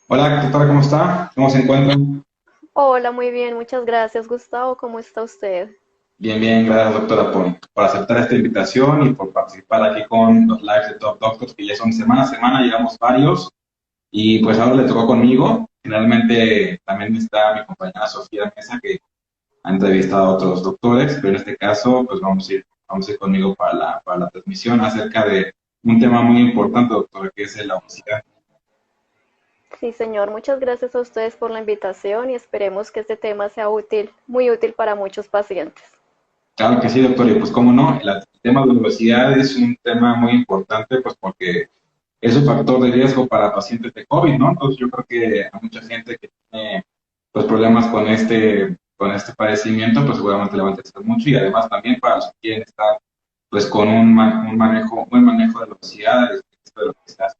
Hola, doctora, ¿cómo está? ¿Cómo se encuentra? Hola, muy bien, muchas gracias, Gustavo. ¿Cómo está usted? Bien, bien, gracias, doctora, por aceptar esta invitación y por participar aquí con los lives de Top Doctors, que ya son semana a semana, llevamos varios, y pues ahora le tocó conmigo. Finalmente también está mi compañera Sofía Mesa, que ha entrevistado a otros doctores, pero en este caso, pues vamos a ir conmigo para la transmisión acerca de un tema muy importante, doctora, que es la obesidad. Sí, señor, muchas gracias a ustedes por la invitación y esperemos que este tema sea útil, muy útil para muchos pacientes. Claro que sí, doctor, y pues cómo no, el tema de la obesidad es un tema muy importante, pues porque es un factor de riesgo para pacientes de COVID, ¿no? Entonces yo creo que a mucha gente que tiene pues problemas con este padecimiento, pues seguramente le va a interesar mucho y además también para los que quieren estar pues con un manejo, buen manejo de la obesidad, de lo que se hace,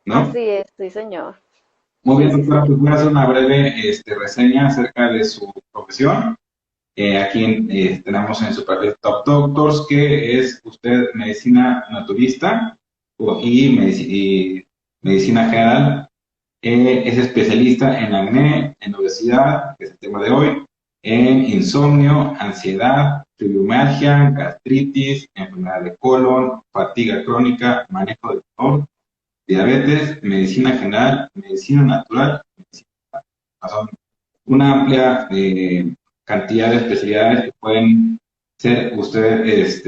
¿no? Así es, sí, señor. Muy Sí, bien, sí, doctora, señor. pues voy a hacer una breve reseña acerca de su profesión. Aquí tenemos en su perfil Top Doctors, que es usted medicina naturista y medicina general. Es especialista en acné, en obesidad, que es el tema de hoy, en insomnio, ansiedad, fibromialgia, gastritis, enfermedad de colon, fatiga crónica, manejo del dolor, diabetes, medicina general, medicina natural, son una amplia cantidad de especialidades que pueden ser ustedes,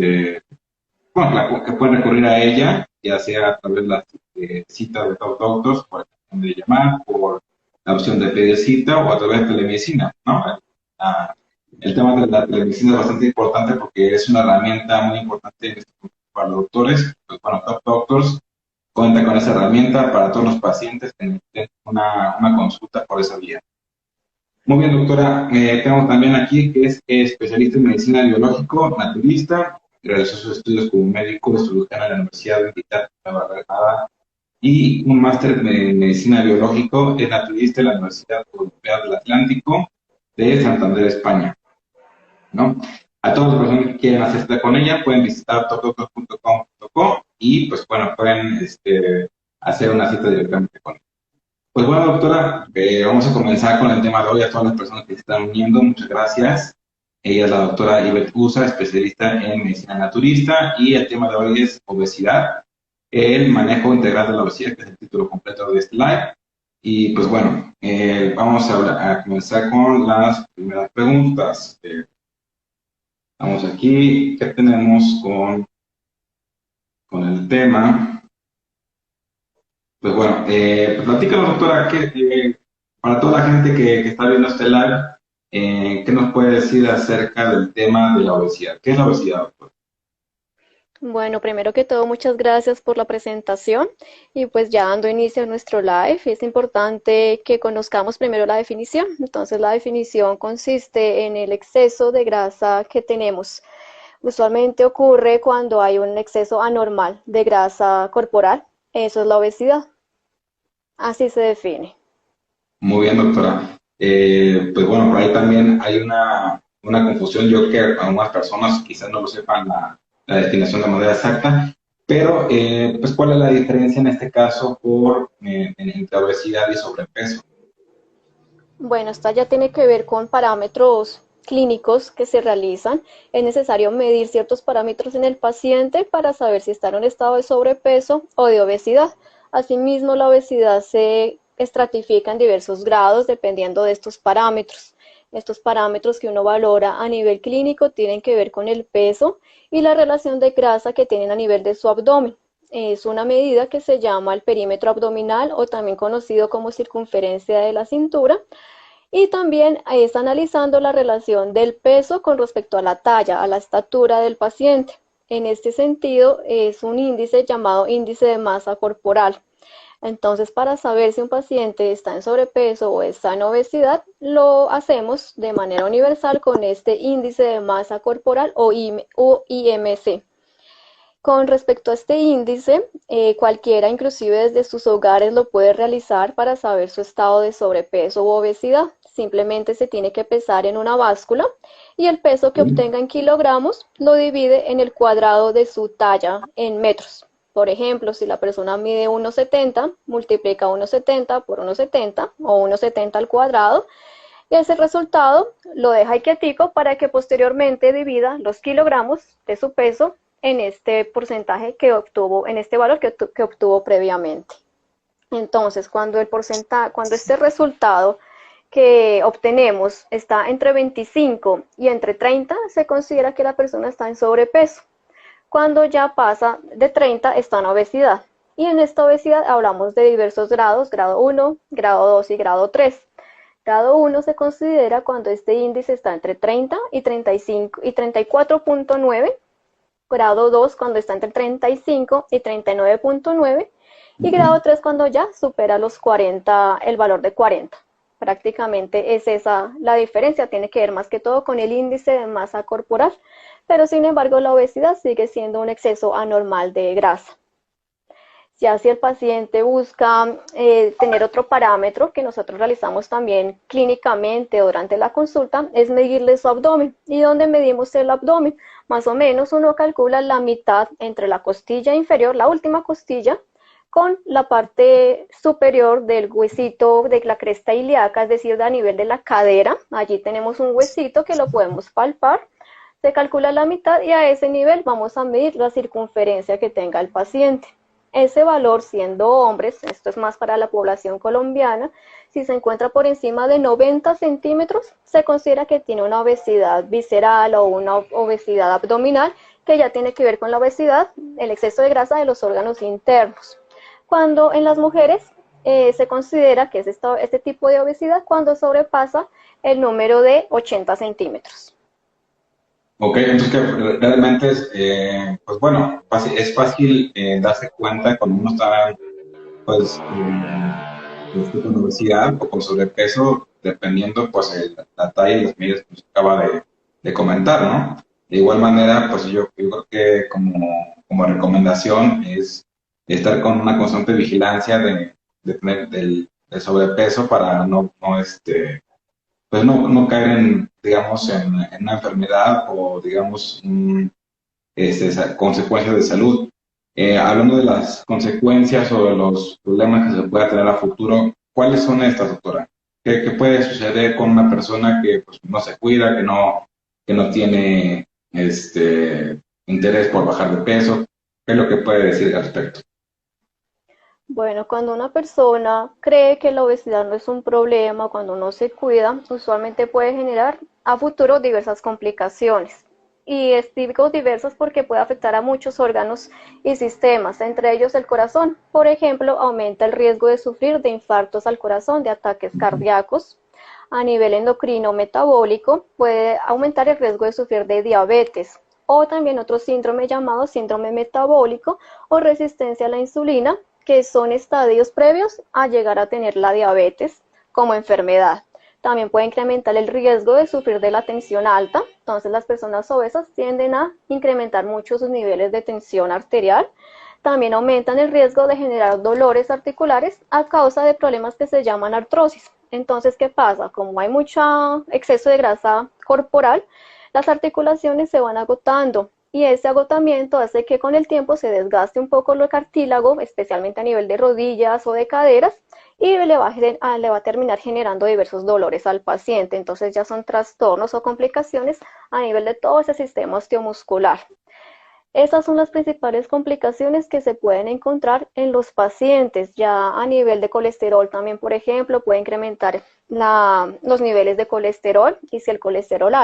bueno, que pueden recurrir a ella, ya sea a través de la cita de Top Doctors, por ejemplo, de llamar, por la opción de pedir cita o a través de telemedicina, ¿no? Ah, el tema de la telemedicina es bastante importante porque es una herramienta muy importante en este momento para los doctores. Pues, bueno, Top Doctors cuenta con esa herramienta para todos los pacientes que necesiten una consulta por esa vía. Muy bien, doctora. Tenemos también aquí que es especialista en medicina biológico, naturista, realizó sus estudios como médico cirujano en la Universidad Militar de Nueva Granada y un máster en medicina biológico en naturista en la Universidad Europea del Atlántico de Santander, España, ¿no? A todas las personas que quieran hacer con ella pueden visitar topdoctor.com.co y pues bueno, pueden hacer una cita directamente con ella. Pues bueno, doctora, vamos a comenzar con el tema de hoy a todas las personas que se están uniendo. Muchas gracias. Ella es la doctora Ivette Usa, especialista en medicina naturista, y el tema de hoy es obesidad, el manejo integral de la obesidad, que es el título completo de este live. Y pues bueno, vamos a comenzar con las primeras preguntas. Vamos aquí, ¿qué tenemos con el tema? Pues bueno, platícanos, doctora, para toda la gente que está viendo este live, ¿qué nos puede decir acerca del tema de la obesidad? ¿Qué es la obesidad, doctor? Bueno, primero que todo, muchas gracias por la presentación y pues ya dando inicio a nuestro live, es importante que conozcamos primero la definición. Entonces, la definición consiste en el exceso de grasa que tenemos. Usualmente ocurre cuando hay un exceso anormal de grasa corporal. Eso es la obesidad. Así se define. Muy bien, doctora. Pues bueno, por ahí también hay una confusión. Yo creo que algunas personas quizás no lo sepan la definición de manera exacta, pero pues ¿cuál es la diferencia en este caso entre obesidad y sobrepeso? Bueno, esta ya tiene que ver con parámetros clínicos que se realizan. Es necesario medir ciertos parámetros en el paciente para saber si está en un estado de sobrepeso o de obesidad. Asimismo, la obesidad se estratifica en diversos grados dependiendo de estos parámetros. Estos parámetros que uno valora a nivel clínico tienen que ver con el peso y la relación de grasa que tienen a nivel de su abdomen. Es una medida que se llama el perímetro abdominal o también conocido como circunferencia de la cintura y también es analizando la relación del peso con respecto a la talla, a la estatura del paciente. En este sentido, es un índice llamado índice de masa corporal. Entonces, para saber si un paciente está en sobrepeso o está en obesidad, lo hacemos de manera universal con este índice de masa corporal o IMC. Con respecto a este índice, cualquiera, inclusive desde sus hogares, lo puede realizar para saber su estado de sobrepeso u obesidad. Simplemente se tiene que pesar en una báscula y el peso que obtenga en kilogramos lo divide en el cuadrado de su talla en metros. Por ejemplo, si la persona mide 1,70, multiplica 1,70 por 1,70 o 1,70 al cuadrado, y ese resultado lo deja ahí quietico para que posteriormente divida los kilogramos de su peso en este porcentaje que obtuvo, en este valor que obtuvo previamente. Entonces, cuando este resultado que obtenemos está entre 25 y entre 30, se considera que la persona está en sobrepeso. Cuando ya pasa de 30, está en obesidad. Y en esta obesidad hablamos de diversos grados, grado 1, grado 2 y grado 3. Grado 1 se considera cuando este índice está entre 30 y 35 y 34.9, grado 2 cuando está entre 35 y 39.9 y grado 3 cuando ya supera los 40, el valor de 40. Prácticamente es esa la diferencia, tiene que ver más que todo con el índice de masa corporal, pero sin embargo la obesidad sigue siendo un exceso anormal de grasa. Ya si el paciente busca tener otro parámetro que nosotros realizamos también clínicamente durante la consulta, es medirle su abdomen. ¿Y dónde medimos el abdomen? Más o menos uno calcula la mitad entre la costilla inferior, la última costilla, con la parte superior del huesito de la cresta ilíaca, es decir, a nivel de la cadera. Allí tenemos un huesito que lo podemos palpar. Se calcula la mitad y a ese nivel vamos a medir la circunferencia que tenga el paciente. Ese valor, siendo hombres, esto es más para la población colombiana, si se encuentra por encima de 90 centímetros, se considera que tiene una obesidad visceral o una obesidad abdominal, que ya tiene que ver con la obesidad, el exceso de grasa de los órganos internos. Cuando en las mujeres se considera que es este tipo de obesidad cuando sobrepasa el número de 80 centímetros. Ok, entonces que realmente es, pues bueno, es fácil darse cuenta cuando uno está, pues, con obesidad o con sobrepeso, dependiendo, pues, la talla y las medidas que nos acaba de comentar, ¿no? De igual manera, pues yo creo que como recomendación es estar con una constante vigilancia de tener del sobrepeso para pues no caer digamos, en una enfermedad o, digamos, consecuencias de salud. Hablando de las consecuencias o de los problemas que se pueda tener a futuro, ¿cuáles son estas, doctora? ¿Qué puede suceder con una persona que pues, no se cuida, que no tiene interés por bajar de peso? ¿Qué es lo que puede decir al respecto? Bueno, cuando una persona cree que la obesidad no es un problema, cuando no se cuida, usualmente puede generar a futuro diversas complicaciones. Y digo diversas porque puede afectar a muchos órganos y sistemas, entre ellos el corazón. Por ejemplo, aumenta el riesgo de sufrir de infartos al corazón, de ataques cardíacos. A nivel endocrino metabólico, puede aumentar el riesgo de sufrir de diabetes o también otro síndrome llamado síndrome metabólico o resistencia a la insulina, que son estadios previos a llegar a tener la diabetes como enfermedad. También puede incrementar el riesgo de sufrir de la tensión alta, entonces las personas obesas tienden a incrementar mucho sus niveles de tensión arterial. También aumentan el riesgo de generar dolores articulares a causa de problemas que se llaman artrosis. Entonces, ¿qué pasa? Como hay mucho exceso de grasa corporal, las articulaciones se van agotando y ese agotamiento hace que con el tiempo se desgaste un poco el cartílago, especialmente a nivel de rodillas o de caderas, y le va a terminar generando diversos dolores al paciente. Entonces ya son trastornos o complicaciones a nivel de todo ese sistema osteomuscular. Esas son las principales complicaciones que se pueden encontrar en los pacientes. Ya a nivel de colesterol también, por ejemplo, puede incrementar los niveles de colesterol, y si el colesterol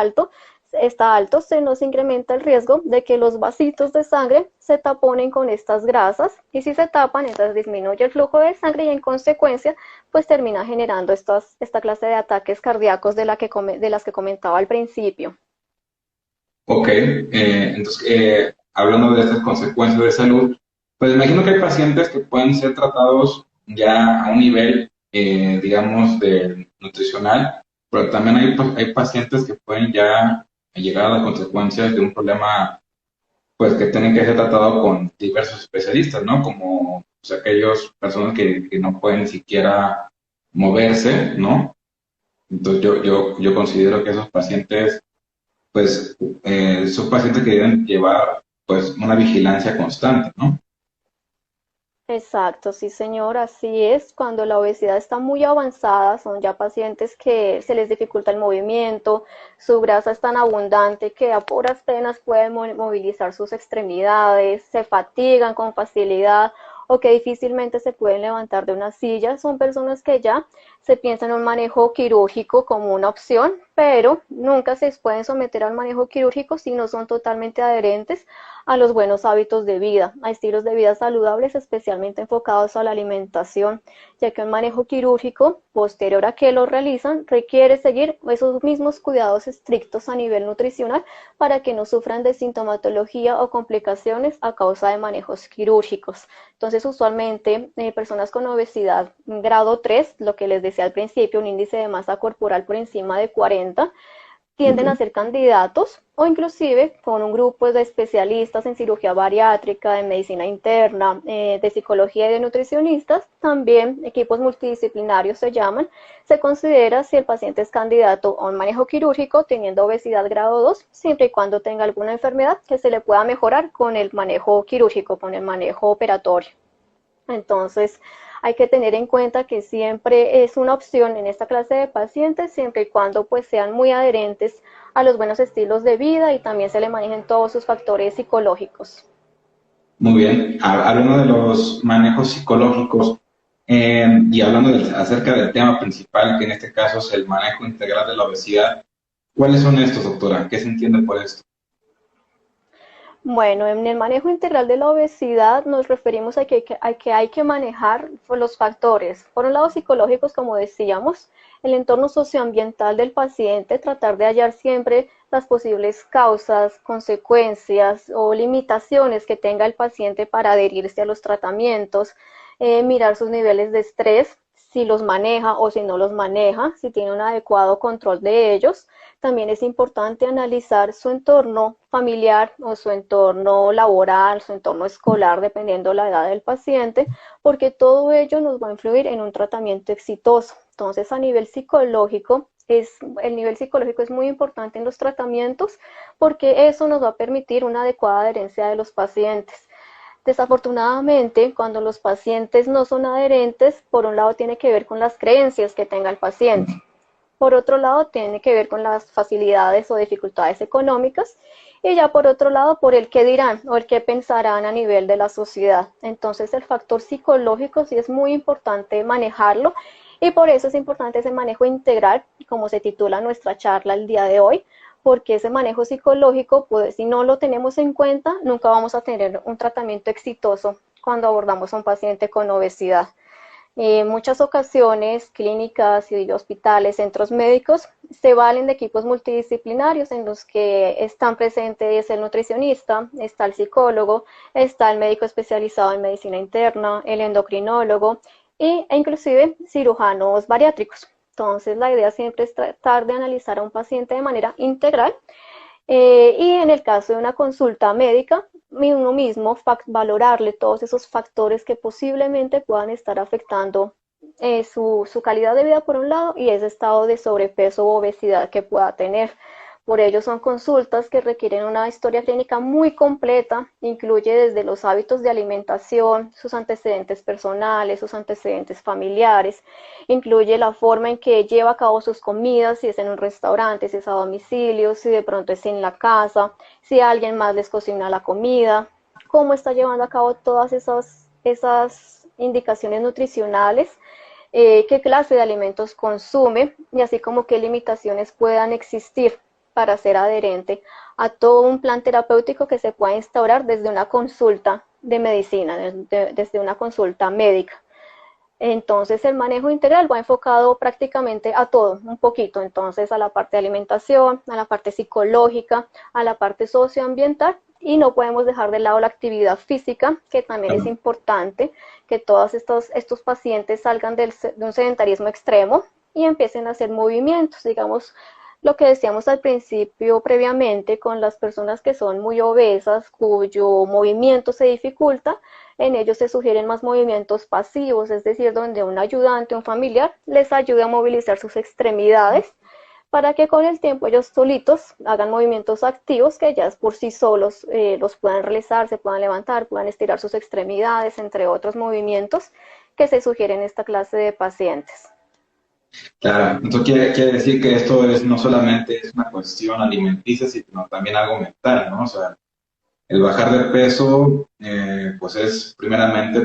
está alto, se nos incrementa el riesgo de que los vasitos de sangre se taponen con estas grasas, y si se tapan, entonces disminuye el flujo de sangre y en consecuencia pues termina generando esta clase de ataques cardíacos de las que comentaba al principio. Ok, entonces, hablando de estas consecuencias de salud, pues imagino que hay pacientes que pueden ser tratados ya a un nivel, digamos, de nutricional, pero también hay pacientes que pueden ya llegar a las consecuencias de un problema, pues que tienen que ser tratado con diversos especialistas, ¿no? Como pues, aquellas personas que no pueden ni siquiera moverse, ¿no? Entonces yo considero que esos pacientes pues son pacientes que deben llevar pues una vigilancia constante, ¿no? Exacto, sí señor, así es. Cuando la obesidad está muy avanzada, son ya pacientes que se les dificulta el movimiento, su grasa es tan abundante que a puras penas pueden movilizar sus extremidades, se fatigan con facilidad o que difícilmente se pueden levantar de una silla. Son personas que ya se piensa en un manejo quirúrgico como una opción, pero nunca se pueden someter al manejo quirúrgico si no son totalmente adherentes a los buenos hábitos de vida, a estilos de vida saludables, especialmente enfocados a la alimentación, ya que un manejo quirúrgico posterior a que lo realizan requiere seguir esos mismos cuidados estrictos a nivel nutricional para que no sufran de sintomatología o complicaciones a causa de manejos quirúrgicos. Entonces, usualmente, personas con obesidad grado 3, lo que les decía al principio, un índice de masa corporal por encima de 40, tienden a Ok. ser candidatos o inclusive con un grupo de especialistas en cirugía bariátrica, en medicina interna, de psicología y de nutricionistas, también equipos multidisciplinarios se llaman, se considera si el paciente es candidato a un manejo quirúrgico teniendo obesidad grado 2, siempre y cuando tenga alguna enfermedad que se le pueda mejorar con el manejo quirúrgico, con el manejo operatorio. Entonces, hay que tener en cuenta que siempre es una opción en esta clase de pacientes, siempre y cuando pues sean muy adherentes a los buenos estilos de vida y también se le manejen todos sus factores psicológicos. Muy bien. Hablando de los manejos psicológicos y hablando acerca del tema principal, que en este caso es el manejo integral de la obesidad, ¿cuáles son estos, doctora? ¿Qué se entiende por esto? Bueno, en el manejo integral de la obesidad nos referimos a que hay que manejar los factores, por un lado psicológicos, como decíamos, el entorno socioambiental del paciente, tratar de hallar siempre las posibles causas, consecuencias o limitaciones que tenga el paciente para adherirse a los tratamientos, mirar sus niveles de estrés, si los maneja o si no los maneja, si tiene un adecuado control de ellos. También es importante analizar su entorno familiar o su entorno laboral, su entorno escolar, dependiendo la edad del paciente, porque todo ello nos va a influir en un tratamiento exitoso. Entonces, a nivel psicológico, el nivel psicológico es muy importante en los tratamientos porque eso nos va a permitir una adecuada adherencia de los pacientes. Desafortunadamente, cuando los pacientes no son adherentes, por un lado tiene que ver con las creencias que tenga el paciente. Por otro lado, tiene que ver con las facilidades o dificultades económicas. Y ya por otro lado, por el qué dirán o el qué pensarán a nivel de la sociedad. Entonces, el factor psicológico sí es muy importante manejarlo y por eso es importante ese manejo integral, como se titula nuestra charla el día de hoy, porque ese manejo psicológico, pues si no lo tenemos en cuenta, nunca vamos a tener un tratamiento exitoso cuando abordamos a un paciente con obesidad. En muchas ocasiones, clínicas y hospitales, centros médicos, se valen de equipos multidisciplinarios en los que están presentes el nutricionista, está el psicólogo, está el médico especializado en medicina interna, el endocrinólogo e inclusive cirujanos bariátricos. Entonces, la idea siempre es tratar de analizar a un paciente de manera integral y en el caso de una consulta médica, uno mismo valorarle todos esos factores que posiblemente puedan estar afectando su calidad de vida por un lado y ese estado de sobrepeso o obesidad que pueda tener. Por ello son consultas que requieren una historia clínica muy completa, incluye desde los hábitos de alimentación, sus antecedentes personales, sus antecedentes familiares, incluye la forma en que lleva a cabo sus comidas, si es en un restaurante, si es a domicilio, si de pronto es en la casa, si alguien más les cocina la comida, cómo está llevando a cabo todas esas indicaciones nutricionales, qué clase de alimentos consume y así como qué limitaciones puedan existir para ser adherente a todo un plan terapéutico que se pueda instaurar desde una consulta de medicina, desde una consulta médica. Entonces el manejo integral va enfocado prácticamente a todo, un poquito, entonces a la parte de alimentación, a la parte psicológica, a la parte socioambiental y no podemos dejar de lado la actividad física, que también es importante que todos estos pacientes salgan de un sedentarismo extremo y empiecen a hacer movimientos, digamos, lo que decíamos al principio previamente con las personas que son muy obesas, cuyo movimiento se dificulta, en ellos se sugieren más movimientos pasivos, es decir, donde un ayudante, un familiar, les ayude a movilizar sus extremidades para que con el tiempo ellos solitos hagan movimientos activos que ya por sí solos los puedan realizar, se puedan levantar, puedan estirar sus extremidades, entre otros movimientos que se sugieren en esta clase de pacientes. Claro, entonces quiere decir que esto es no solamente es una cuestión alimenticia, sino también algo mental, ¿no? O sea, el bajar de peso, pues es primeramente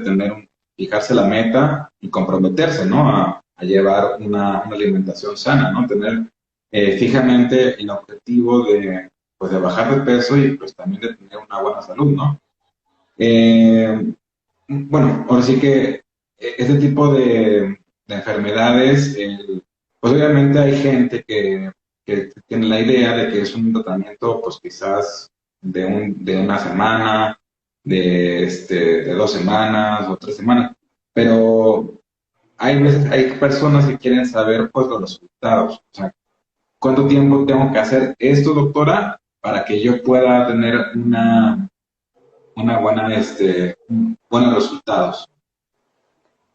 fijarse la meta y comprometerse, ¿no? A llevar una alimentación sana, ¿no? Tener fijamente el objetivo pues de bajar de peso y pues también de tener una buena salud, ¿no? Bueno, ahora sí que este tipo de enfermedades, pues obviamente hay gente que tiene la idea de que es un tratamiento, pues quizás de una semana, de 2 semanas o 3 semanas, pero hay personas que quieren saber pues los resultados, o sea, ¿cuánto tiempo tengo que hacer esto, doctora, para que yo pueda tener una buena, buenos resultados?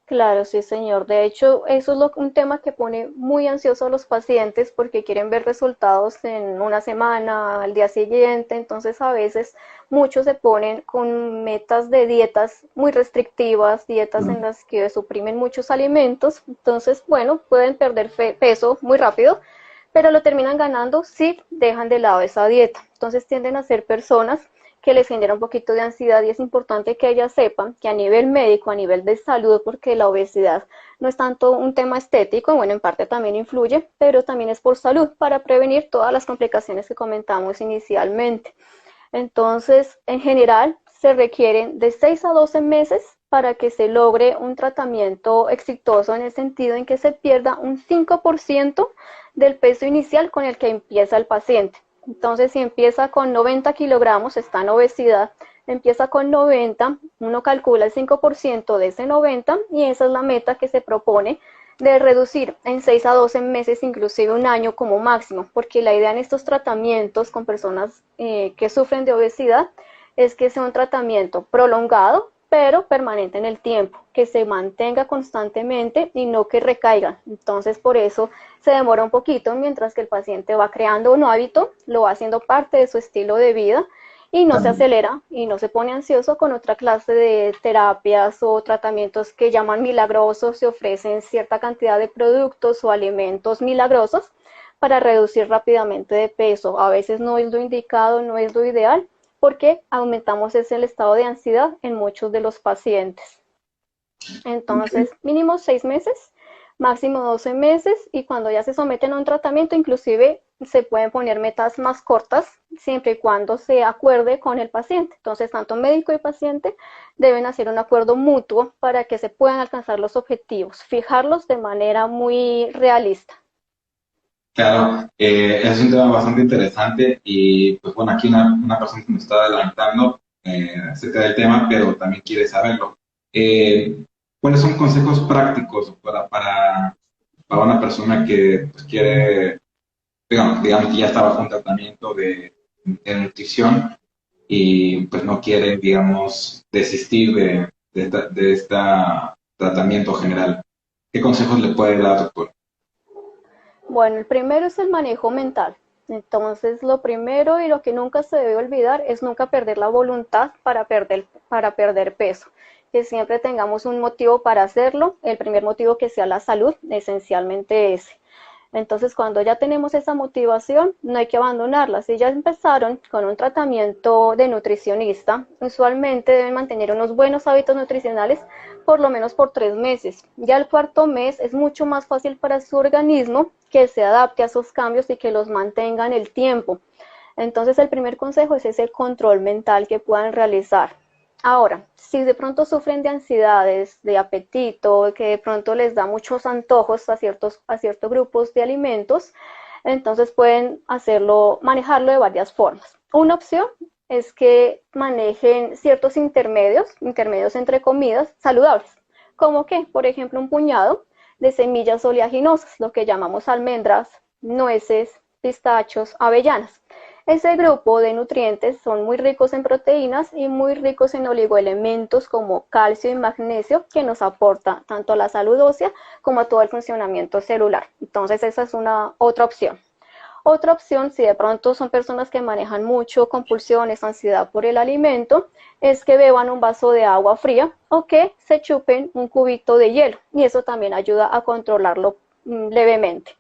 Claro, sí, señor. De hecho, eso es un tema que pone muy ansioso a los pacientes porque quieren ver resultados en una semana, al día siguiente. Entonces, a veces muchos se ponen con metas de dietas muy restrictivas, dietas en las que suprimen muchos alimentos. Entonces, bueno, pueden perder peso muy rápido, pero lo terminan ganando si dejan de lado esa dieta. Entonces, tienden a ser personas que les genera un poquito de ansiedad y es importante que ellas sepan que a nivel médico, a nivel de salud, porque la obesidad no es tanto un tema estético, bueno, en parte también influye, pero también es por salud, para prevenir todas las complicaciones que comentamos inicialmente. Entonces, en general, se requieren de 6 a 12 meses para que se logre un tratamiento exitoso en el sentido en que se pierda un 5% del peso inicial con el que empieza el paciente. Entonces, si empieza con 90 kilogramos, está en obesidad, empieza con 90, uno calcula el 5% de ese 90 y esa es la meta que se propone de reducir en 6 a 12 meses, inclusive un año como máximo, porque la idea en estos tratamientos con personas que sufren de obesidad es que sea un tratamiento prolongado, pero permanente en el tiempo, que se mantenga constantemente y no que recaiga. Entonces, por eso se demora un poquito, mientras que el paciente va creando un hábito, lo va haciendo parte de su estilo de vida y no se acelera y no se pone ansioso con otra clase de terapias o tratamientos que llaman milagrosos. Se ofrecen cierta cantidad de productos o alimentos milagrosos para reducir rápidamente de peso. A veces no es lo indicado, no es lo ideal, porque aumentamos el estado de ansiedad en muchos de los pacientes. Entonces, mínimo 6 meses, máximo 12 meses, y cuando ya se someten a un tratamiento, inclusive se pueden poner metas más cortas, siempre y cuando se acuerde con el paciente. Entonces, tanto médico y paciente deben hacer un acuerdo mutuo para que se puedan alcanzar los objetivos, fijarlos de manera muy realista. Claro, es un tema bastante interesante y pues bueno, aquí una persona que me está adelantando acerca del tema, pero también quiere saberlo. ¿Cuáles son consejos prácticos para una persona que pues, quiere, digamos que ya está bajo un tratamiento de nutrición y pues no quiere, digamos, desistir de esta tratamiento general? ¿Qué consejos le puede dar, doctor? Bueno, el primero es el manejo mental. Entonces, lo primero y lo que nunca se debe olvidar es nunca perder la voluntad para perder peso. Que siempre tengamos un motivo para hacerlo. El primer motivo que sea la salud, esencialmente ese. Entonces, cuando ya tenemos esa motivación, no hay que abandonarla. Si ya empezaron con un tratamiento de nutricionista, usualmente deben mantener unos buenos hábitos nutricionales por lo menos por 3 meses. Ya el cuarto mes es mucho más fácil para su organismo que se adapte a esos cambios y que los mantenga en el tiempo. Entonces, el primer consejo es ese control mental que puedan realizar. Ahora, si de pronto sufren de ansiedades, de apetito, que de pronto les da muchos antojos a ciertos grupos de alimentos, entonces pueden manejarlo de varias formas. Una opción es que manejen ciertos intermedios entre comidas saludables, como que, por ejemplo, un puñado de semillas oleaginosas, lo que llamamos almendras, nueces, pistachos, avellanas. Ese grupo de nutrientes son muy ricos en proteínas y muy ricos en oligoelementos como calcio y magnesio, que nos aporta tanto a la salud ósea como a todo el funcionamiento celular. Entonces esa es una otra opción. Otra opción, si de pronto son personas que manejan mucho compulsiones, ansiedad por el alimento, es que beban un vaso de agua fría o que se chupen un cubito de hielo, y eso también ayuda a controlarlo levemente.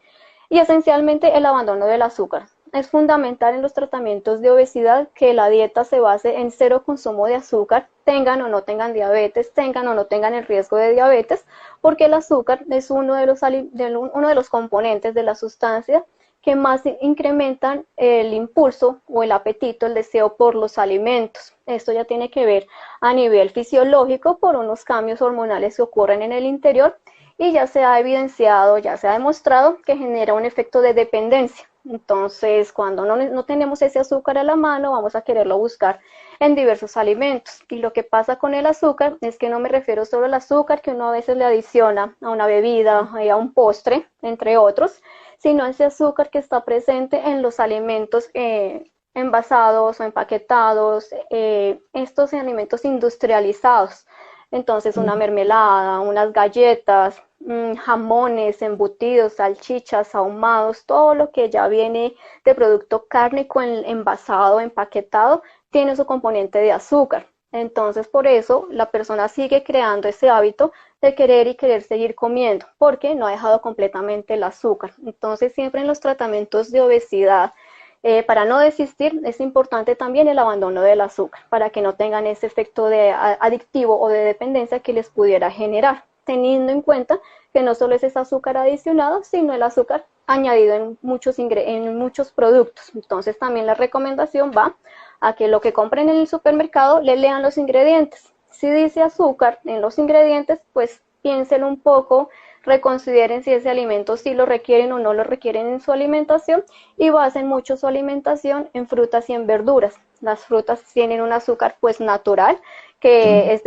Y esencialmente el abandono del azúcar. Es fundamental en los tratamientos de obesidad que la dieta se base en cero consumo de azúcar, tengan o no tengan diabetes, tengan o no tengan el riesgo de diabetes, porque el azúcar es uno de los componentes de la sustancia que más incrementan el impulso o el apetito, el deseo por los alimentos. Esto ya tiene que ver a nivel fisiológico por unos cambios hormonales que ocurren en el interior, y ya se ha evidenciado, ya se ha demostrado que genera un efecto de dependencia. Entonces, cuando no tenemos ese azúcar a la mano, vamos a quererlo buscar en diversos alimentos. Y lo que pasa con el azúcar es que no me refiero solo al azúcar que uno a veces le adiciona a una bebida, a un postre, entre otros, sino ese azúcar que está presente en los alimentos envasados o empaquetados, estos alimentos industrializados. Entonces, una mermelada, unas galletas, jamones, embutidos, salchichas, ahumados, todo lo que ya viene de producto cárnico envasado, empaquetado, tiene su componente de azúcar. Entonces, por eso la persona sigue creando ese hábito de querer y querer seguir comiendo, porque no ha dejado completamente el azúcar. Entonces, siempre en los tratamientos de obesidad, para no desistir, es importante también el abandono del azúcar, para que no tengan ese efecto de adictivo o de dependencia que les pudiera generar, teniendo en cuenta que no solo es ese azúcar adicionado, sino el azúcar añadido en muchos productos. Entonces también la recomendación va a que lo que compren en el supermercado le lean los ingredientes. Si dice azúcar en los ingredientes, pues piensen un poco, reconsideren si ese alimento sí lo requieren o no lo requieren en su alimentación, y basen mucho su alimentación en frutas y en verduras. Las frutas tienen un azúcar pues natural, que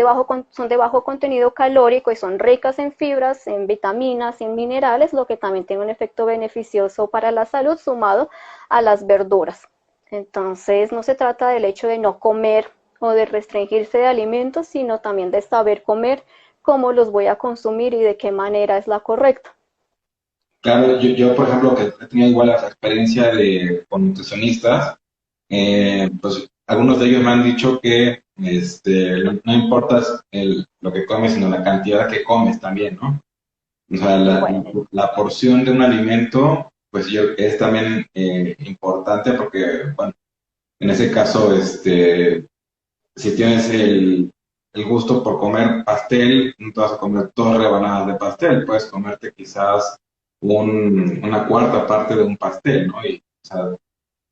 son de bajo contenido calórico y son ricas en fibras, en vitaminas, en minerales, lo que también tiene un efecto beneficioso para la salud sumado a las verduras. Entonces no se trata del hecho de no comer o de restringirse de alimentos, sino también de saber comer, cómo los voy a consumir y de qué manera es la correcta. Claro, yo, por ejemplo, que he tenido igual la experiencia con nutricionistas, pues algunos de ellos me han dicho que no importa lo que comes, sino la cantidad que comes también, ¿no? O sea, Bueno, la porción de un alimento, pues es también importante porque, bueno, en ese caso, si tienes el gusto por comer pastel, no te vas a comer dos rebanadas de pastel, puedes comerte quizás una cuarta parte de un pastel, ¿no? Y, o sea,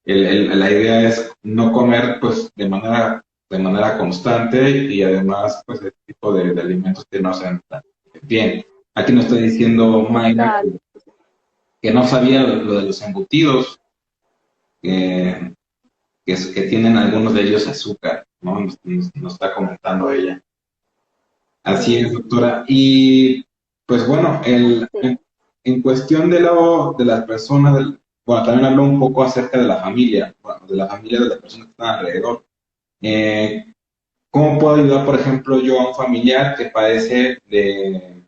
la idea es no comer pues de manera constante, y además pues el tipo de alimentos que no sean tan bien. Aquí nos está diciendo Mayra claro. que no sabía lo de los embutidos, que, que tienen algunos de ellos azúcar, ¿no? Nos está comentando ella. Así es, doctora. Y pues bueno, Sí. en cuestión de las personas, bueno, también habló un poco acerca de la familia, bueno, de la familia de las personas que están alrededor. Eh, ¿Cómo puedo ayudar, por ejemplo, yo a un familiar que padece de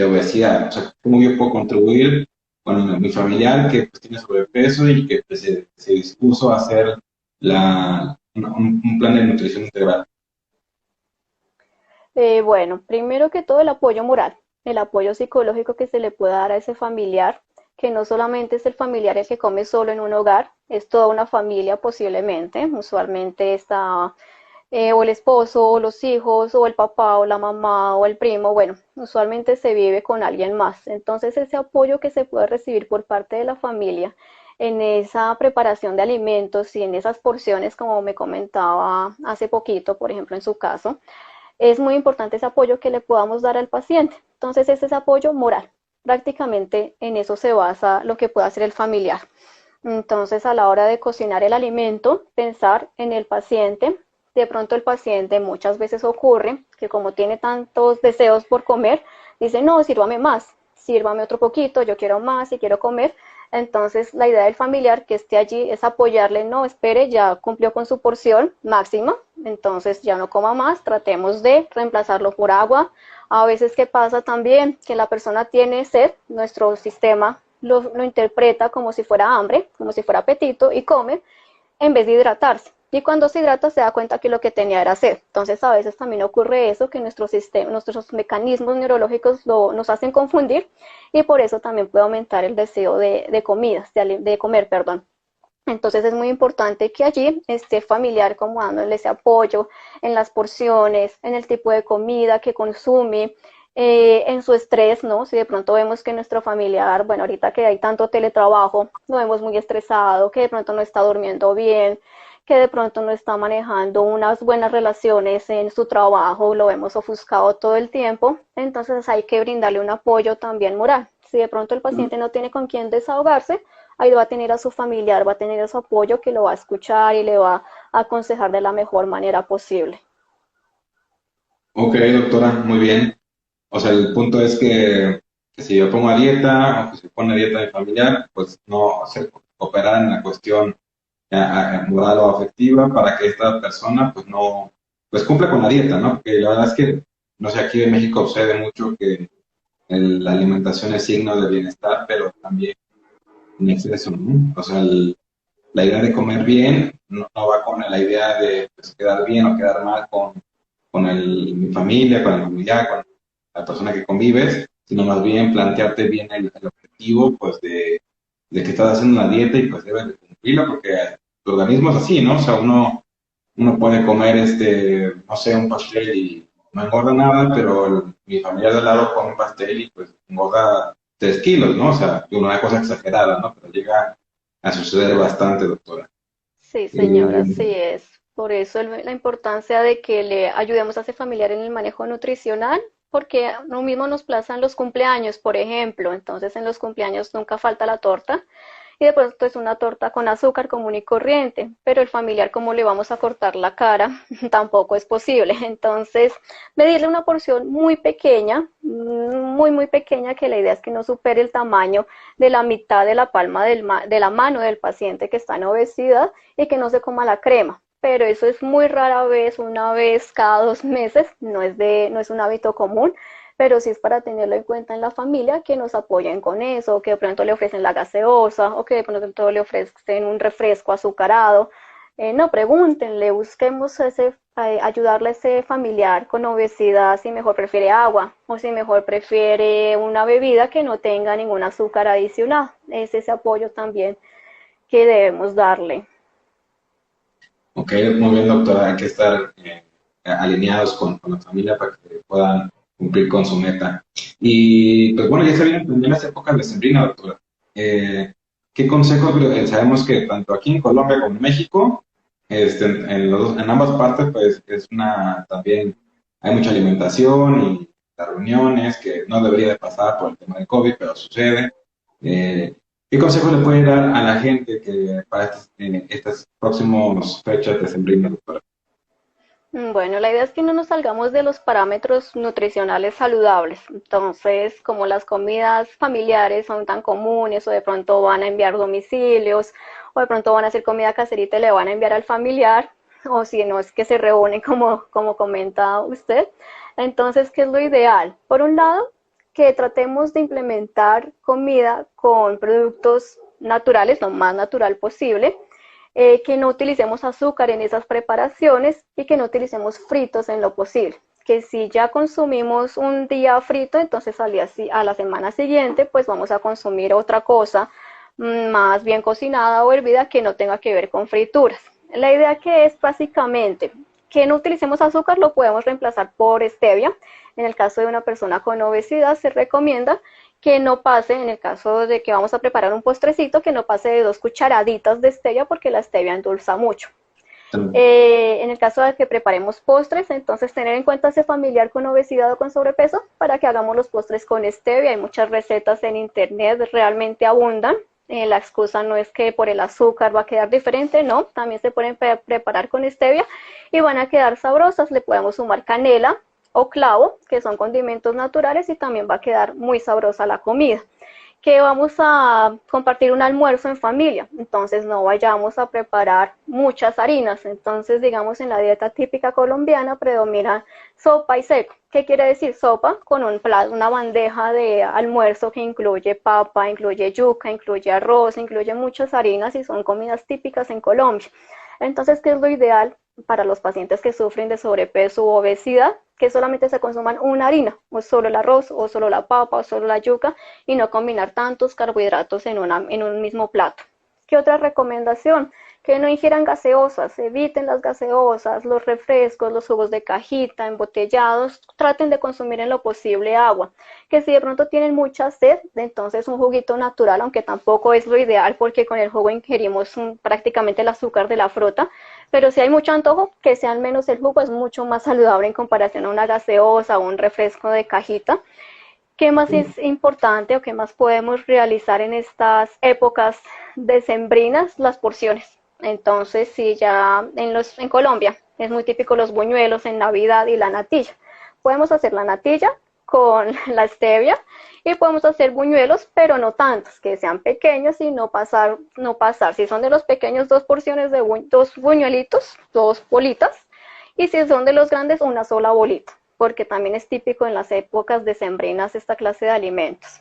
obesidad? O sea, ¿cómo yo puedo contribuir con mi familiar que pues, tiene sobrepeso y que pues, se dispuso a hacer un plan de nutrición integral? Bueno, primero que todo el apoyo moral, el apoyo psicológico que se le pueda dar a ese familiar, que no solamente es el familiar el que come solo en un hogar, es toda una familia posiblemente, usualmente está o el esposo, o los hijos, o el papá, o la mamá, o el primo, bueno, usualmente se vive con alguien más. Entonces ese apoyo que se puede recibir por parte de la familia en esa preparación de alimentos y en esas porciones, como me comentaba hace poquito, por ejemplo, en su caso, es muy importante ese apoyo que le podamos dar al paciente. Entonces, ese es apoyo moral. Prácticamente en eso se basa lo que puede hacer el familiar. Entonces, a la hora de cocinar el alimento, pensar en el paciente. De pronto el paciente muchas veces ocurre que como tiene tantos deseos por comer, dice, no, sírvame más, sírvame otro poquito, yo quiero más y quiero comer. Entonces, la idea del familiar que esté allí es apoyarle, no, espere, ya cumplió con su porción máxima, entonces ya no coma más, tratemos de reemplazarlo por agua. A veces, ¿qué pasa también? Que la persona tiene sed, nuestro sistema lo interpreta como si fuera hambre, como si fuera apetito y come en vez de hidratarse. Y cuando se hidrata se da cuenta que lo que tenía era sed. Entonces a veces también ocurre eso, que nuestros mecanismos neurológicos nos hacen confundir y por eso también puede aumentar el deseo de comidas, de comer, perdón. Entonces es muy importante que allí esté familiar como dándole ese apoyo en las porciones, en el tipo de comida que consume, en su estrés, ¿no? Si de pronto vemos que nuestro familiar, bueno, ahorita que hay tanto teletrabajo, lo vemos muy estresado, que de pronto no está durmiendo bien, que de pronto no está manejando unas buenas relaciones en su trabajo, lo vemos ofuscado todo el tiempo, entonces hay que brindarle un apoyo también moral. Si de pronto el paciente no tiene con quién desahogarse, ahí va a tener a su familiar, va a tener a su apoyo que lo va a escuchar y le va a aconsejar de la mejor manera posible. Ok, doctora, muy bien. O sea, el punto es que si yo pongo a dieta o que se pone a dieta de familiar, pues no se cooperar en la cuestión moral o afectiva para que esta persona pues no, pues cumpla con la dieta, ¿no? Porque la verdad es que, no sé, aquí en México sucede mucho que la alimentación es signo de bienestar, pero también en exceso, ¿no? O sea, la idea de comer bien no va con la idea de pues, quedar bien o quedar mal con mi familia, con el familiar, con la persona que convives, sino más bien plantearte bien el objetivo, pues, de que estás haciendo una dieta y pues debes de cumplirla, porque tu organismo es así, ¿no? O sea, uno puede comer, no sé, un pastel y no engorda nada, pero mi familiar de al lado come un pastel y pues engorda 3 kilos, ¿no? O sea, una cosa exagerada, ¿no? Pero llega a suceder bastante, doctora. Sí, señora, Eh, sí es. Por eso la importancia de que le ayudemos a ese familiar en el manejo nutricional, porque lo mismo nos plazan los cumpleaños, por ejemplo. Entonces, en los cumpleaños nunca falta la torta y de pronto es una torta con azúcar común y corriente, pero el familiar, ¿cómo le vamos a cortar la cara? Tampoco es posible. Entonces, medirle una porción muy pequeña, muy pequeña, que la idea es que no supere el tamaño de la mitad de la palma de la mano del paciente que está en obesidad y que no se coma la crema. Pero eso es muy rara vez, una vez cada 2 meses, no es un hábito común, pero sí es para tenerlo en cuenta en la familia, que nos apoyen con eso, que de pronto le ofrecen la gaseosa o que de pronto le ofrecen un refresco azucarado. No, pregúntenle, busquemos ayudarle a ese familiar con obesidad si mejor prefiere agua o si mejor prefiere una bebida que no tenga ningún azúcar adicional. Es ese apoyo también que debemos darle. Ok, muy bien, doctora. Hay que estar alineados con la familia para que puedan cumplir con su meta. Y pues bueno, ya se vienen también las épocas de sembrina, doctora. Eh, ¿Qué consejos? Sabemos que tanto aquí en Colombia como en México, en ambas partes, pues es también hay mucha alimentación y las reuniones que no debería de pasar por el tema del COVID, pero sucede. Eh, ¿Qué consejo le puede dar a la gente que para estas próximas fechas de sembrina, doctora? Bueno, la idea es que no nos salgamos de los parámetros nutricionales saludables. Entonces, como las comidas familiares son tan comunes o de pronto van a enviar domicilios o de pronto van a hacer comida caserita y le van a enviar al familiar, o si no es que se reúnen como comenta usted. Entonces, ¿qué es lo ideal? Por un lado, que tratemos de implementar comida con productos naturales, lo más natural posible, que no utilicemos azúcar en esas preparaciones y que no utilicemos fritos en lo posible. Que si ya consumimos un día frito, entonces a la semana siguiente pues vamos a consumir otra cosa más bien cocinada o hervida que no tenga que ver con frituras. La idea que es básicamente que no utilicemos azúcar, lo podemos reemplazar por stevia. En el caso de una persona con obesidad se recomienda que no pase, en el caso de que vamos a preparar un postrecito, que no pase de 2 cucharaditas de stevia porque la stevia endulza mucho. En el caso de que preparemos postres, entonces tener en cuenta ese familiar con obesidad o con sobrepeso para que hagamos los postres con stevia. Hay muchas recetas en internet, realmente abundan. La excusa no es que por el azúcar va a quedar diferente, no, también se pueden preparar con stevia y van a quedar sabrosas. Le podemos sumar canela o clavo, que son condimentos naturales, y también va a quedar muy sabrosa la comida. que vamos a compartir un almuerzo en familia, entonces no vayamos a preparar muchas harinas. Entonces, digamos, en la dieta típica colombiana predomina sopa y seco. ¿Qué quiere decir sopa? Con un plato, una bandeja de almuerzo que incluye papa, incluye yuca, incluye arroz, incluye muchas harinas y son comidas típicas en Colombia. Entonces, ¿qué es lo ideal para los pacientes que sufren de sobrepeso u obesidad? Que solamente se consuman una harina, o solo el arroz, o solo la papa, o solo la yuca, y no combinar tantos carbohidratos en un mismo plato. ¿Qué otra recomendación? Que no ingieran gaseosas, eviten las gaseosas, los refrescos, los jugos de cajita, embotellados, traten de consumir en lo posible agua. Que si de pronto tienen mucha sed, entonces un juguito natural, aunque tampoco es lo ideal porque con el jugo ingerimos prácticamente el azúcar de la fruta, pero si hay mucho antojo, que sea al menos el jugo, es mucho más saludable en comparación a una gaseosa o un refresco de cajita. ¿Qué más es importante o qué más podemos realizar en estas épocas decembrinas? Las porciones. Entonces, si ya en Colombia es muy típico los buñuelos en Navidad y la natilla. Podemos hacer la natilla con la stevia y podemos hacer buñuelos, pero no tantos, que sean pequeños y no pasar. Si son de los pequeños, dos porciones de dos buñuelitos, dos bolitas, y si son de los grandes, una sola bolita, porque también es típico en las épocas decembrinas esta clase de alimentos.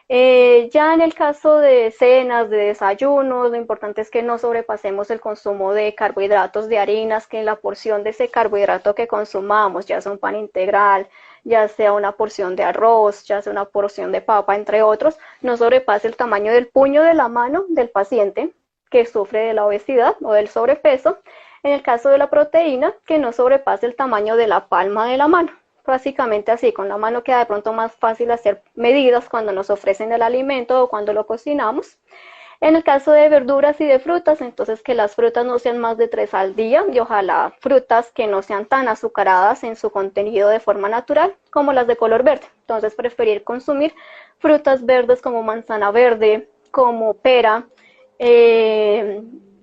Ya en el caso de cenas, de desayunos, lo importante es que no sobrepasemos el consumo de carbohidratos, de harinas, que en la porción de ese carbohidrato que consumamos, ya sea un pan integral, ya sea una porción de arroz, ya sea una porción de papa, entre otros, no sobrepase el tamaño del puño de la mano del paciente que sufre de la obesidad o del sobrepeso. En el caso de la proteína, que no sobrepase el tamaño de la palma de la mano. Básicamente así, con la mano queda de pronto más fácil hacer medidas cuando nos ofrecen el alimento o cuando lo cocinamos. En el caso de verduras y de frutas, entonces que las frutas no sean más de 3 al día y ojalá frutas que no sean tan azucaradas en su contenido de forma natural como las de color verde. Entonces preferir consumir frutas verdes como manzana verde, como pera,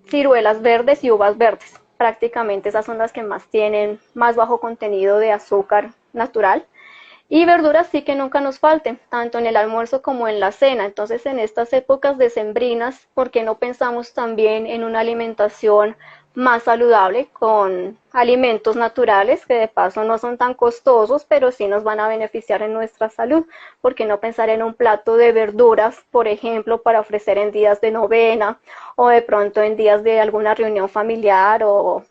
ciruelas verdes y uvas verdes. Prácticamente esas son las que más tienen más bajo contenido de azúcar natural. Y verduras sí que nunca nos falten, tanto en el almuerzo como en la cena. Entonces, en estas épocas decembrinas, ¿por qué no pensamos también en una alimentación más saludable con alimentos naturales que de paso no son tan costosos, pero sí nos van a beneficiar en nuestra salud? ¿Por qué no pensar en un plato de verduras, por ejemplo, para ofrecer en días de novena o de pronto en días de alguna reunión familiar o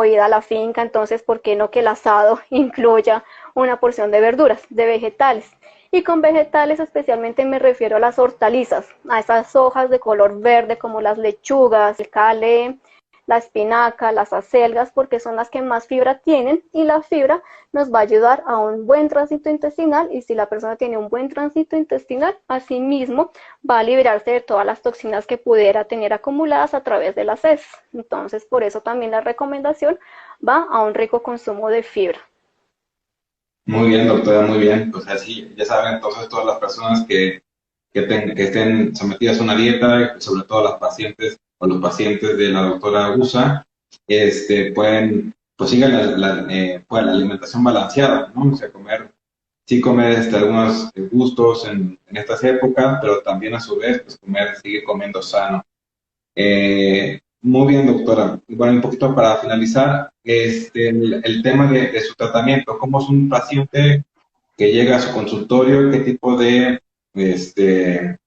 ida a la finca? Entonces, ¿por qué no que el asado incluya una porción de verduras, de vegetales? Y con vegetales especialmente me refiero a las hortalizas, a esas hojas de color verde como las lechugas, el cale, la espinaca, las acelgas, porque son las que más fibra tienen y la fibra nos va a ayudar a un buen tránsito intestinal, y si la persona tiene un buen tránsito intestinal, asimismo va a liberarse de todas las toxinas que pudiera tener acumuladas a través de las heces. Entonces, por eso también la recomendación va a un rico consumo de fibra. Muy bien, doctora, muy bien. Pues así, ya saben, entonces todas las personas que estén sometidas a una dieta, sobre todo las pacientes o los pacientes de la doctora Gusa, pueden, pues sigan pues, la alimentación balanceada, ¿no? O sea, sí comer algunos gustos en estas épocas, pero también a su vez, pues seguir comiendo sano. Muy bien, doctora. Bueno, un poquito para finalizar, el tema de su tratamiento. ¿Cómo es un paciente que llega a su consultorio? ¿Qué tipo este,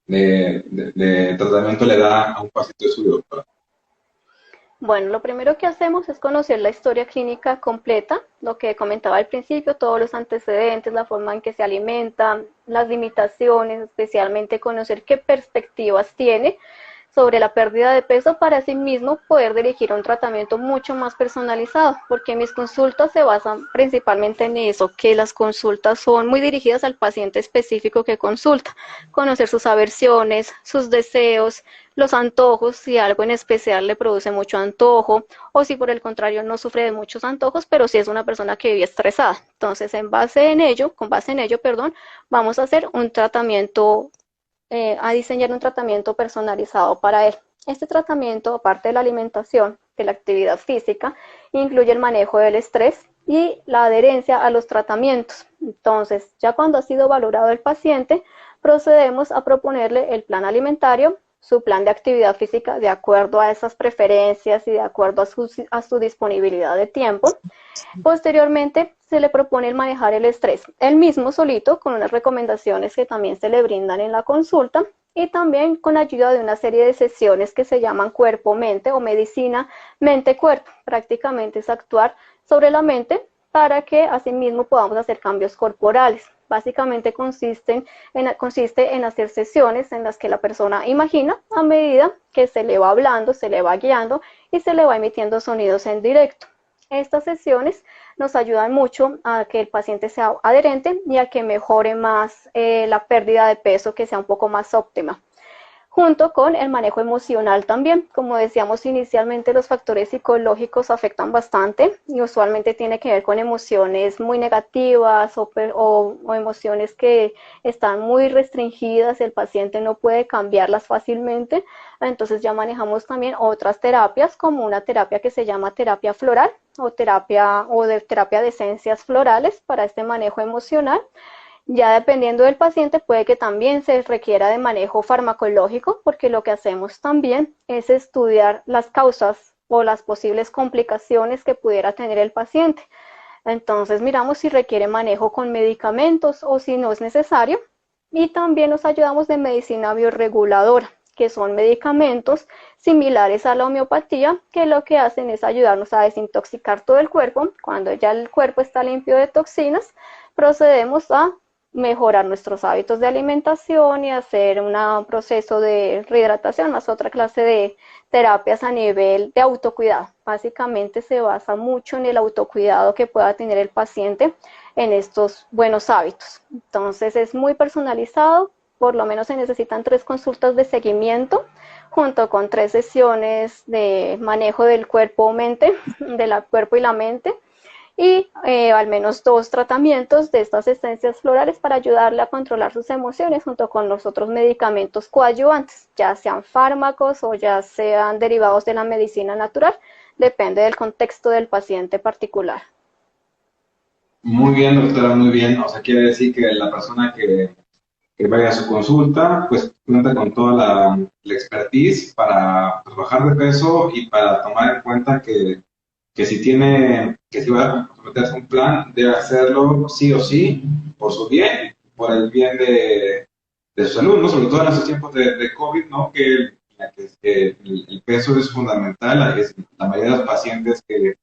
de tratamiento le da a un paciente suyo, doctora? Bueno, lo primero que hacemos es conocer la historia clínica completa, lo que comentaba al principio, todos los antecedentes, la forma en que se alimenta, las limitaciones, especialmente conocer qué perspectivas tiene sobre la pérdida de peso para así mismo poder dirigir un tratamiento mucho más personalizado, porque mis consultas se basan principalmente en eso, que las consultas son muy dirigidas al paciente específico que consulta, conocer sus aversiones, sus deseos, los antojos, si algo en especial le produce mucho antojo, o si por el contrario no sufre de muchos antojos, pero si es una persona que vive estresada. Entonces, con base en ello, vamos a hacer un tratamiento, a diseñar un tratamiento personalizado para él. Este tratamiento, aparte de la alimentación, de la actividad física, incluye el manejo del estrés y la adherencia a los tratamientos. Entonces, ya cuando ha sido valorado el paciente, procedemos a proponerle el plan alimentario, su plan de actividad física de acuerdo a esas preferencias y de acuerdo a su disponibilidad de tiempo. Posteriormente, se le propone el manejar el estrés, él mismo solito, con unas recomendaciones que también se le brindan en la consulta, y también con ayuda de una serie de sesiones que se llaman cuerpo-mente o medicina mente-cuerpo. Prácticamente es actuar sobre la mente para que asimismo podamos hacer cambios corporales. Básicamente consiste en hacer sesiones en las que la persona imagina a medida que se le va hablando, se le va guiando y se le va emitiendo sonidos en directo. Estas sesiones nos ayudan mucho a que el paciente sea adherente y a que mejore más la pérdida de peso, que sea un poco más óptima. Junto con el manejo emocional también. Como decíamos inicialmente, los factores psicológicos afectan bastante y usualmente tiene que ver con emociones muy negativas o emociones que están muy restringidas, el paciente no puede cambiarlas fácilmente. Entonces ya manejamos también otras terapias, como una terapia que se llama terapia floral o terapia de esencias florales para este manejo emocional. Ya dependiendo del paciente puede que también se requiera de manejo farmacológico, porque lo que hacemos también es estudiar las causas o las posibles complicaciones que pudiera tener el paciente. Entonces miramos si requiere manejo con medicamentos o si no es necesario. Y también nos ayudamos de medicina bioreguladora, que son medicamentos similares a la homeopatía, que lo que hacen es ayudarnos a desintoxicar todo el cuerpo. Cuando ya el cuerpo está limpio de toxinas, procedemos a mejorar nuestros hábitos de alimentación y hacer un proceso de rehidratación, más otra clase de terapias a nivel de autocuidado. Básicamente se basa mucho en el autocuidado que pueda tener el paciente en estos buenos hábitos. Entonces es muy personalizado, por lo menos se necesitan 3 consultas de seguimiento, junto con 3 sesiones de manejo del cuerpo-mente, del cuerpo y la mente, y al menos 2 tratamientos de estas esencias florales para ayudarle a controlar sus emociones junto con los otros medicamentos coadyuvantes, ya sean fármacos o ya sean derivados de la medicina natural, depende del contexto del paciente particular. Muy bien, doctora, muy bien. O sea, quiere decir que la persona que vaya a su consulta, pues cuenta con toda la expertise para pues, bajar de peso y para tomar en cuenta que si va a someterse a un plan, debe hacerlo sí o sí, por su bien, por el bien de su salud, ¿no? Sobre todo en estos tiempos de COVID, ¿no? Que el peso es fundamental. La mayoría de los pacientes que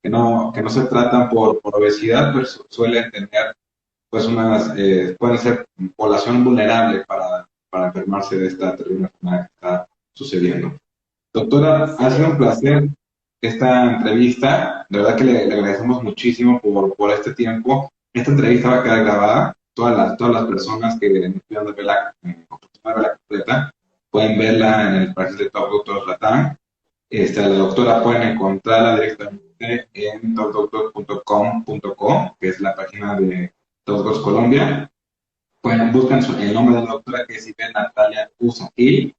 no se tratan por obesidad, pues suelen tener, pues pueden ser población vulnerable para enfermarse de esta terrible enfermedad que está sucediendo. Doctora, ha sido un placer esta entrevista. De verdad que le agradecemos muchísimo por este tiempo. Esta entrevista va a quedar grabada. Todas las personas que nos quieran verla completa pueden verla en el perfil de Top Doctors Latam. A la doctora pueden encontrarla directamente en topdoctor.com.co, que es la página de Top Doctors Colombia. Buscan el nombre de la doctora, que es Ivette Natalia Usaquil,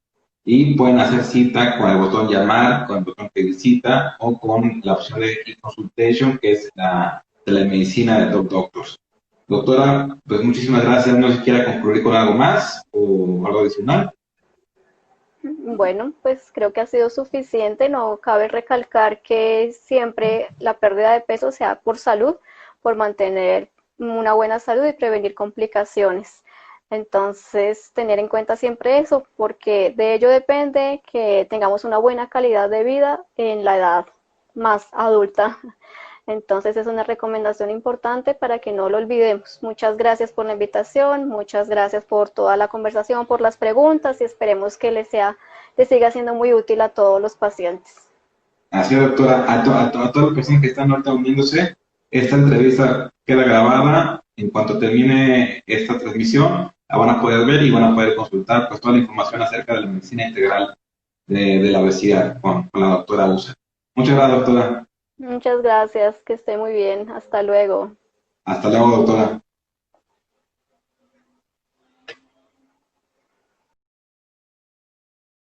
y pueden hacer cita con el botón llamar, con el botón pedir cita o con la opción de e-consultation, que es la telemedicina de Top Doctors. Doctora, pues muchísimas gracias. No sé si quiera concluir con algo más o algo adicional. Bueno, pues creo que ha sido suficiente. No cabe recalcar que siempre la pérdida de peso sea por salud, por mantener una buena salud y prevenir complicaciones. Entonces, tener en cuenta siempre eso, porque de ello depende que tengamos una buena calidad de vida en la edad más adulta. Entonces, es una recomendación importante para que no lo olvidemos. Muchas gracias por la invitación, muchas gracias por toda la conversación, por las preguntas y esperemos que les siga siendo muy útil a todos los pacientes. Así es, doctora. A todas las personas que están ahorita uniéndose, esta entrevista queda grabada. En cuanto termine esta transmisión, la van a poder ver y van a poder consultar pues toda la información acerca de la medicina integral de la obesidad con la doctora Usa. Muchas gracias, doctora. Muchas gracias, que esté muy bien. Hasta luego. Hasta luego, doctora.